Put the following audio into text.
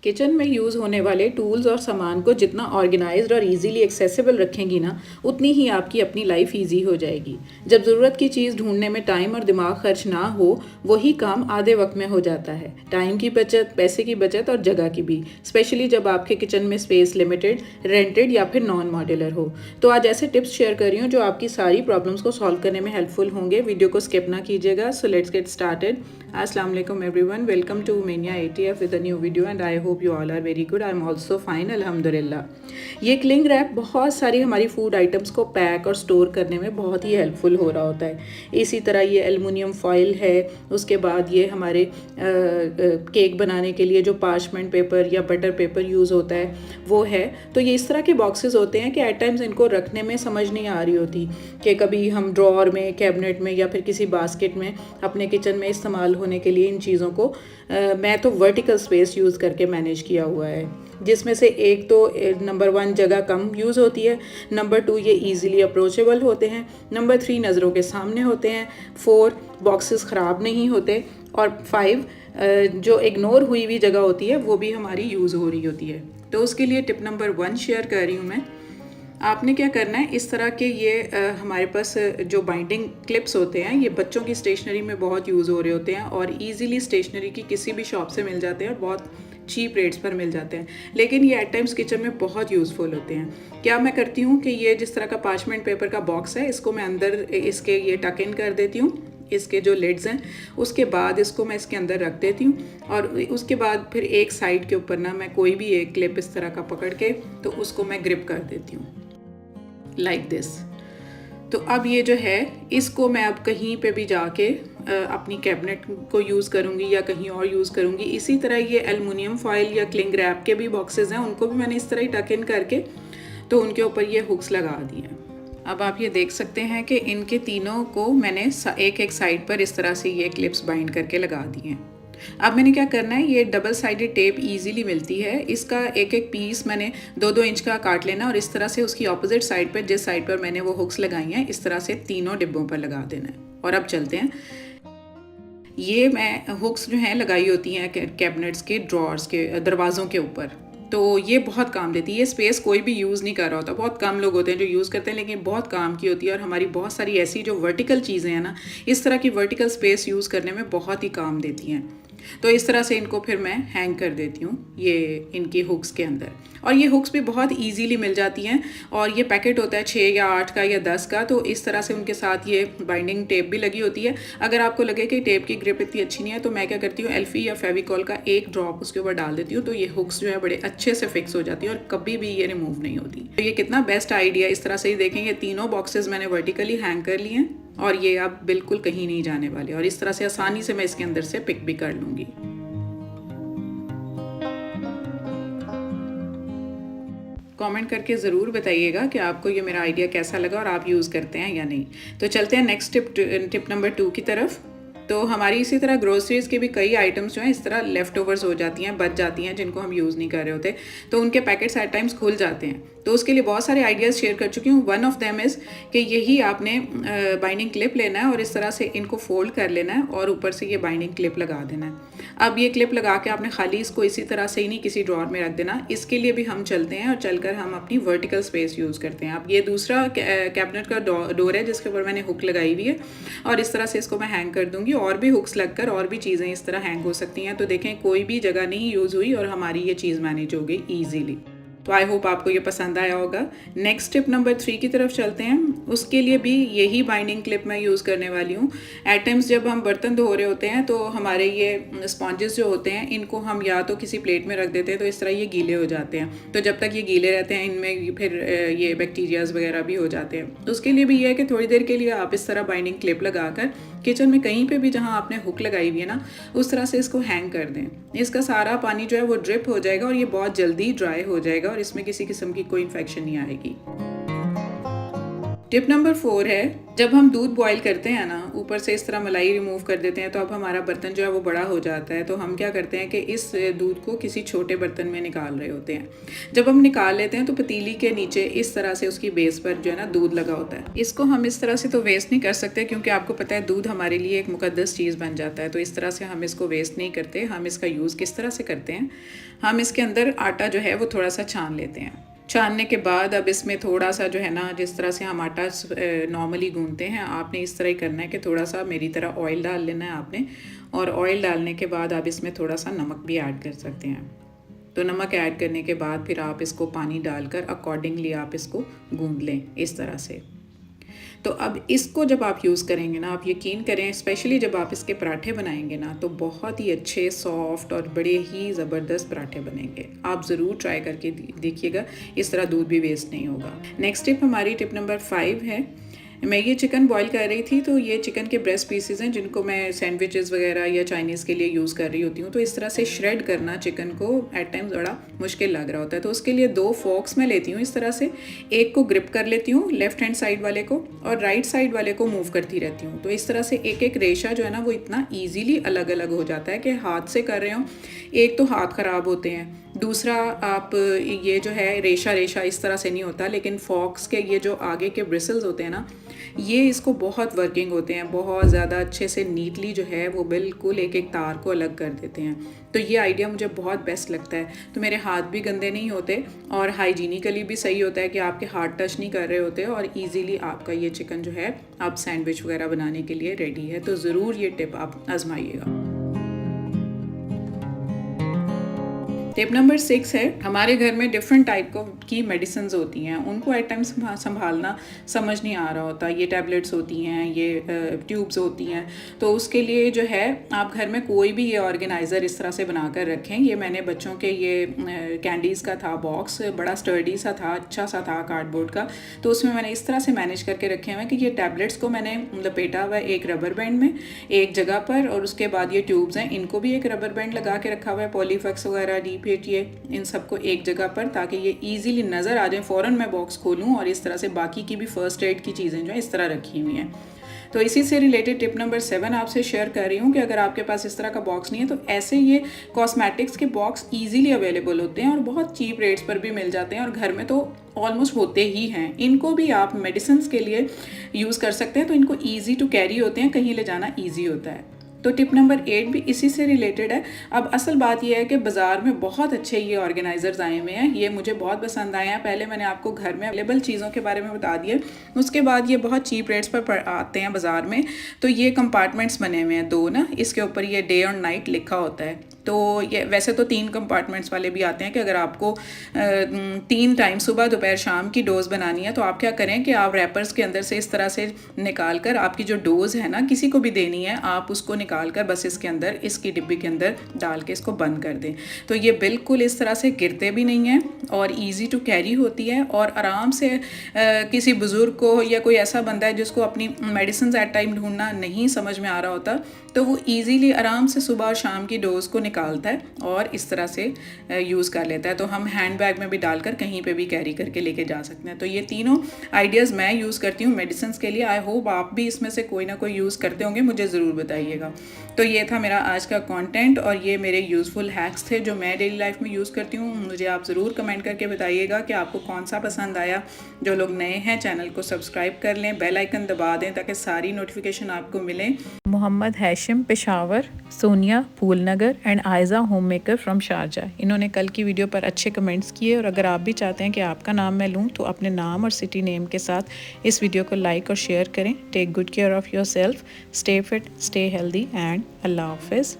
Kitchen में use होने वाले टूल्स और सामान को जितना ऑर्गेनाइज्ड और इजीली एक्सेसिबल रखेंगी ना, उतनी ही आपकी अपनी लाइफ इजी हो जाएगी। जब ज़रूरत की चीज़ ढूंढने में टाइम और दिमाग खर्च ना हो, वही काम आधे वक्त में हो जाता है। टाइम की बचत, पैसे की बचत और जगह की भी, स्पेशली जब आपके किचन में स्पेस लिमिटेड, रेंटेड या फिर नॉन मॉड्यूलर हो। तो आज ऐसे टिप्स शेयर कर रही हूँ जो आपकी सारी प्रॉब्लम्स को सॉल्व करने में हेल्पफुल होंगे। वीडियो को स्किप ना कीजिएगा। So let's get started. अस्सलाम वालेकुम everyone, welcome to mania ATF with a new video and I hope you all are very good. I am also fine, अल्हम्दुलिल्लाह। ये क्लिंग रैप बहुत सारी हमारी फूड आइटम्स को पैक और स्टोर करने में बहुत ही हेल्पफुल हो रहा होता है। इसी तरह ये एल्युमिनियम फॉइल है। उसके बाद ये हमारे केक बनाने के लिए जो पार्चमेंट पेपर या बटर पेपर यूज़ होता है वो है। तो ये इस तरह के बॉक्सेस होते हैं कि एट टाइम्स इनको रखने में समझ नहीं आ रही होती कि कभी हम ड्रॉअर में, कैबिनेट में या फिर किसी बास्केट में अपने किचन में इस्तेमाल होने के लिए इन चीज़ों को मैं तो वर्टिकल स्पेस यूज़ करके मैनेज किया हुआ है, जिसमें से एक तो नंबर 1 जगह कम यूज़ होती है, नंबर 2 ये इजीली अप्रोचेबल होते हैं, नंबर 3 नज़रों के सामने होते हैं, 4 बॉक्सेस ख़राब नहीं होते और 5 जो इग्नोर हुई हुई जगह होती है वो भी हमारी यूज़ हो रही होती है। तो उसके लिए टिप नंबर 1 शेयर कर रही हूँ मैं। आपने क्या करना है, इस तरह के ये हमारे पास जो बाइंडिंग क्लिप्स होते हैं ये बच्चों की स्टेशनरी में बहुत यूज़ हो रहे होते हैं और इजीली स्टेशनरी की किसी भी शॉप से मिल जाते हैं और बहुत चीप रेट्स पर मिल जाते हैं। लेकिन ये एट टाइम्स किचन में बहुत यूज़फुल होते हैं। क्या मैं करती हूँ कि ये जिस तरह का पार्चमेंट पेपर का बॉक्स है, इसको मैं अंदर इसके ये टक इन कर देती हूँ, इसके जो लिड्स हैं, उसके बाद इसको मैं इसके अंदर रख देती हूँ और उसके बाद फिर एक साइड के ऊपर ना मैं कोई भी एक क्लिप इस तरह का पकड़ के तो उसको मैं ग्रिप कर देती हूँ लाइक दिस। तो अब ये जो है इसको मैं अब कहीं पे भी जाके अपनी कैबिनेट को यूज़ करूँगी या कहीं और यूज़ करूँगी। इसी तरह ये एल्युमिनियम फॉइल या क्लिंग रैप के भी बॉक्सेस हैं, उनको भी मैंने इस तरह ही टक इन करके तो उनके ऊपर ये हुक्स लगा दिए हैं। अब आप ये देख सकते हैं कि इनके तीनों को मैंने एक एक साइड पर इस तरह से ये क्लिप्स बाइंड करके लगा दिए हैं। अब मैंने क्या करना है, ये डबल साइडेड टेप इजीली मिलती है, इसका एक एक पीस मैंने 2-2 इंच का काट लेना और इस तरह से उसकी ऑपोजिट साइड पर, जिस साइड पर मैंने वो हुक्स लगाई हैं, इस तरह से तीनों डिब्बों पर लगा देना है। और अब चलते हैं, ये मैं हुक्स जो हैं लगाई होती हैं कैबिनेट्स के ड्रॉर्स के दरवाज़ों के ऊपर, तो ये बहुत काम देती है। ये स्पेस कोई भी यूज़ नहीं कर रहा होता, बहुत कम लोग होते हैं जो यूज़ करते हैं, लेकिन बहुत काम की होती है और हमारी बहुत सारी ऐसी जो वर्टिकल चीज़ें हैं ना, इस तरह की वर्टिकल स्पेस यूज़ करने में बहुत ही काम देती हैं। तो इस तरह से इनको फिर मैं हैंग कर देती हूँ ये इनकी हुक्स के अंदर। और ये हुक्स भी बहुत इजीली मिल जाती हैं और ये पैकेट होता है 6 या 8 का या 10 का, तो इस तरह से उनके साथ ये बाइंडिंग टेप भी लगी होती है। अगर आपको लगे कि टेप की ग्रिप इतनी अच्छी नहीं है तो मैं क्या करती हूँ, एल्फी या फेविकॉल का एक ड्रॉप उसके ऊपर डाल देती हूँ, तो ये हुक्स जो है बड़े अच्छे से फिक्स हो जाती है और कभी भी ये रिमूव नहीं होती। तो ये कितना बेस्ट आइडिया। इस तरह से ही देखें, ये तीनों बॉक्सेस मैंने वर्टिकली हैंग कर लिए हैं और ये अब बिल्कुल कहीं नहीं जाने वाले और इस तरह से आसानी से मैं इसके अंदर से पिक भी कर लूँगी। कमेंट करके ज़रूर बताइएगा कि आपको ये मेरा आइडिया कैसा लगा और आप यूज़ करते हैं या नहीं। तो चलते हैं नेक्स्ट टिप नंबर 2 की तरफ। तो हमारी इसी तरह ग्रोसरीज़ के भी कई आइटम्स जो हैं इस तरह लेफ़्ट ओवर्स हो जाती हैं, बच जाती हैं, जिनको हम यूज़ नहीं कर रहे होते, तो उनके पैकेट्स एट टाइम्स खुल जाते हैं। तो उसके लिए बहुत सारे आइडियाज़ शेयर कर चुकी हूँ। वन ऑफ देम इज़ कि यही आपने बाइंडिंग क्लिप लेना है और इस तरह से इनको फोल्ड कर लेना है और ऊपर से ये बाइंडिंग क्लिप लगा देना है। अब ये क्लिप लगा के आपने खाली इसको इसी तरह से ही नहीं किसी ड्रॉर में रख देना। इसके लिए भी हम चलते हैं और चलकर हम अपनी वर्टिकल स्पेस यूज़ करते हैं। अब ये दूसरा कैबिनेट का डोर है जिसके ऊपर मैंने हुक लगाई हुई है और इस तरह से इसको मैं हैंग कर दूंगी। और भी हुक्स लगकर और भी चीज़ें इस तरह हैंग हो सकती हैं। तो देखें, कोई भी जगह नहीं यूज़ हुई और हमारी ये चीज़ मैनेज हो गई ईजीली। तो आई होप आपको ये पसंद आया होगा। नेक्स्ट टिप नंबर 3 की तरफ चलते हैं। उसके लिए भी यही बाइंडिंग क्लिप मैं यूज़ करने वाली हूँ। एट टाइम्स जब हम बर्तन धो रहे होते हैं तो हमारे ये स्पॉन्जेस जो होते हैं इनको हम या तो किसी प्लेट में रख देते हैं, तो इस तरह ये गीले हो जाते हैं। तो जब तक ये गीले रहते हैं इनमें फिर ये बैक्टीरियाज वगैरह भी हो जाते हैं। तो उसके लिए भी ये है कि थोड़ी देर के लिए आप इस तरह बाइंडिंग क्लिप लगाकर किचन में कहीं पे भी जहाँ आपने हुक लगाई हुई है ना, उस तरह से इसको हैंग कर दें। इसका सारा पानी जो है वो ड्रिप हो जाएगा और ये बहुत जल्दी ड्राई हो जाएगा और इसमें किसी किस्म की कोई इन्फेक्शन नहीं आएगी। टिप नंबर 4 है, जब हम दूध बॉईल करते हैं ना, ऊपर से इस तरह मलाई रिमूव कर देते हैं तो अब हमारा बर्तन जो है वो बड़ा हो जाता है। तो हम क्या करते हैं कि इस दूध को किसी छोटे बर्तन में निकाल रहे होते हैं। जब हम निकाल लेते हैं तो पतीली के नीचे इस तरह से उसकी बेस पर जो है ना दूध लगा होता है। इसको हम इस तरह से तो वेस्ट नहीं कर सकते, क्योंकि आपको पता है दूध हमारे लिए एक मुकद्दस चीज़ बन जाता है। तो इस तरह से हम इसको वेस्ट नहीं करते। हम इसका यूज़ किस तरह से करते हैं, हम इसके अंदर आटा जो है वो थोड़ा सा छान लेते हैं। छानने के बाद अब इसमें थोड़ा सा जो है ना, जिस तरह से हम आटा नॉर्मली गूंथते हैं, आपने इस तरह ही करना है कि थोड़ा सा मेरी तरह ऑयल डाल लेना है आपने। और ऑयल डालने के बाद आप इसमें थोड़ा सा नमक भी ऐड कर सकते हैं। तो नमक ऐड करने के बाद फिर आप इसको पानी डालकर अकॉर्डिंगली आप इसको गूंथ लें इस तरह से। तो अब इसको जब आप यूज़ करेंगे ना, आप यकीन करें, स्पेशली जब आप इसके पराठे बनाएंगे ना, तो बहुत ही अच्छे सॉफ्ट और बड़े ही ज़बरदस्त पराठे बनेंगे। आप ज़रूर ट्राई करके देखिएगा, इस तरह दूध भी वेस्ट नहीं होगा। नेक्स्ट टिप हमारी टिप नंबर 5 है। मैं ये चिकन बॉईल कर रही थी, तो ये चिकन के ब्रेस्ट पीसेस हैं जिनको मैं सैंडविचेस वगैरह या चाइनीज़ के लिए यूज़ कर रही होती हूँ। तो इस तरह से श्रेड करना चिकन को एट टाइम्स बड़ा मुश्किल लग रहा होता है। तो उसके लिए 2 फोर्क्स मैं लेती हूँ इस तरह से, एक को ग्रिप कर लेती हूँ लेफ़्ट हैंड साइड वाले को, और राइट साइड वाले को मूव करती रहती हूँ। तो इस तरह से एक एक रेशा जो है ना वो इतना ईजीली अलग अलग हो जाता है कि हाथ से कर रहे हो, एक तो हाथ ख़राब होते हैं, दूसरा आप ये जो है रेशा रेशा इस तरह से नहीं होता। लेकिन फॉक्स के ये जो आगे के ब्रिसल्स होते हैं ना, ये इसको बहुत वर्किंग होते हैं, बहुत ज़्यादा अच्छे से नीटली जो है वो बिल्कुल एक एक तार को अलग कर देते हैं। तो ये आइडिया मुझे बहुत बेस्ट लगता है। तो मेरे हाथ भी गंदे नहीं होते और हाइजीनिकली भी सही होता है कि आपके हाथ टच नहीं कर रहे होते, और ईजीली आपका ये चिकन जो है आप सैंडविच वगैरह बनाने के लिए रेडी है। तो ज़रूर ये टिप आप आजमाइएगा। टिप नंबर 6 है, हमारे घर में डिफरेंट टाइप की मेडिसिन होती हैं, उनको एट टाइम्स संभालना समझ नहीं आ रहा होता। ये टैबलेट्स होती हैं, ये ट्यूब्स होती हैं। तो उसके लिए जो है आप घर में कोई भी ये ऑर्गेनाइज़र इस तरह से बना कर रखें। ये मैंने बच्चों के ये कैंडीज़ का था बॉक्स, बड़ा स्टर्डी सा था, अच्छा सा था कार्डबोर्ड का। तो उसमें मैंने इस तरह से मैनेज करके रखे हुए हैं कि ये टैबलेट्स को मैंने लपेटा हुआ है एक रबर बैंड में एक जगह पर, और उसके बाद ये ट्यूब्स हैं, इनको भी एक रबर बैंड लगा के रखा हुआ है, पॉलीफेक्स वगैरह डीपीएट, ये इन सबको एक जगह पर, ताकि ये इजीली नज़र आ जाए। फ़ौरन मैं बॉक्स खोलूँ और इस तरह से बाकी की भी फर्स्ट एड की चीज़ें जो है इस तरह रखी हुई हैं। तो इसी से रिलेटेड टिप नंबर 7 आपसे शेयर कर रही हूँ कि अगर आपके पास इस तरह का बॉक्स नहीं है, तो ऐसे ये कॉस्मेटिक्स के बॉक्स इजीली अवेलेबल होते हैं और बहुत चीप रेट्स पर भी मिल जाते हैं, और घर में तो ऑलमोस्ट होते ही हैं। इनको भी आप मेडिसिन के लिए यूज़ कर सकते हैं। तो इनको ईजी टू कैरी होते हैं, कहीं ले जाना ईजी होता है। तो टिप नंबर 8 भी इसी से रिलेटेड है। अब असल बात यह है कि बाज़ार में बहुत अच्छे ये ऑर्गेनाइज़र्स आए हुए हैं, ये मुझे बहुत पसंद आए हैं। पहले मैंने आपको घर में अवेलेबल चीज़ों के बारे में बता दिया, उसके बाद ये बहुत चीप रेट्स पर आते हैं बाज़ार में। तो ये कंपार्टमेंट्स बने हुए हैं 2 ना, इसके ऊपर ये डे और नाइट लिखा होता है। तो ये वैसे तो 3 कंपार्टमेंट्स वाले भी आते हैं कि अगर आपको 3 टाइम सुबह दोपहर शाम की डोज़ बनानी है, तो आप क्या करें कि आप रैपर्स के अंदर से इस तरह से निकाल कर आपकी जो डोज़ है ना, किसी को भी देनी है, आप उसको निकाल कर बस इसके अंदर, इसकी डिब्बी के अंदर डाल के इसको बंद कर दें। तो ये बिल्कुल इस तरह से गिरते भी नहीं हैं और ईजी टू कैरी होती है, और आराम से किसी बुज़ुर्ग को या कोई ऐसा बंदा है जिसको अपनी मेडिसिन एट टाइम ढूंढना नहीं समझ में आ रहा होता, तो वो ईजीली आराम से सुबह और शाम की डोज़ को निकालता है और इस तरह से यूज़ कर लेता है। तो हम हैंड बैग में भी डालकर कहीं पे भी कैरी करके लेके जा सकते हैं। तो ये तीनों आइडियाज़ मैं यूज़ करती हूँ मेडिसिन के लिए। आई होप आप भी इसमें से कोई ना कोई यूज़ करते होंगे, मुझे ज़रूर बताइएगा। तो ये था मेरा आज का कंटेंट, और ये मेरे यूज़फुल हैक्स थे जो मैं डेली लाइफ में यूज़ करती हूँ। मुझे आप ज़रूर कमेंट करके बताइएगा कि आपको कौन सा पसंद आया। जो लोग नए हैं चैनल को सब्सक्राइब कर लें, बेल आइकन दबा दें ताकि सारी नोटिफिकेशन आपको मिले। Mohammad Hashim Peshawar, Sonia Phoolnagar and Ayza home maker from Sharjah, इन्होंने कल की वीडियो पर अच्छे कमेंट्स किए। और अगर आप भी चाहते हैं कि आपका नाम मैं लूँ, तो अपने नाम और सिटी नेम के साथ इस वीडियो को लाइक और शेयर करें। Take good care of yourself, stay fit, stay healthy and Allah हाफिज़।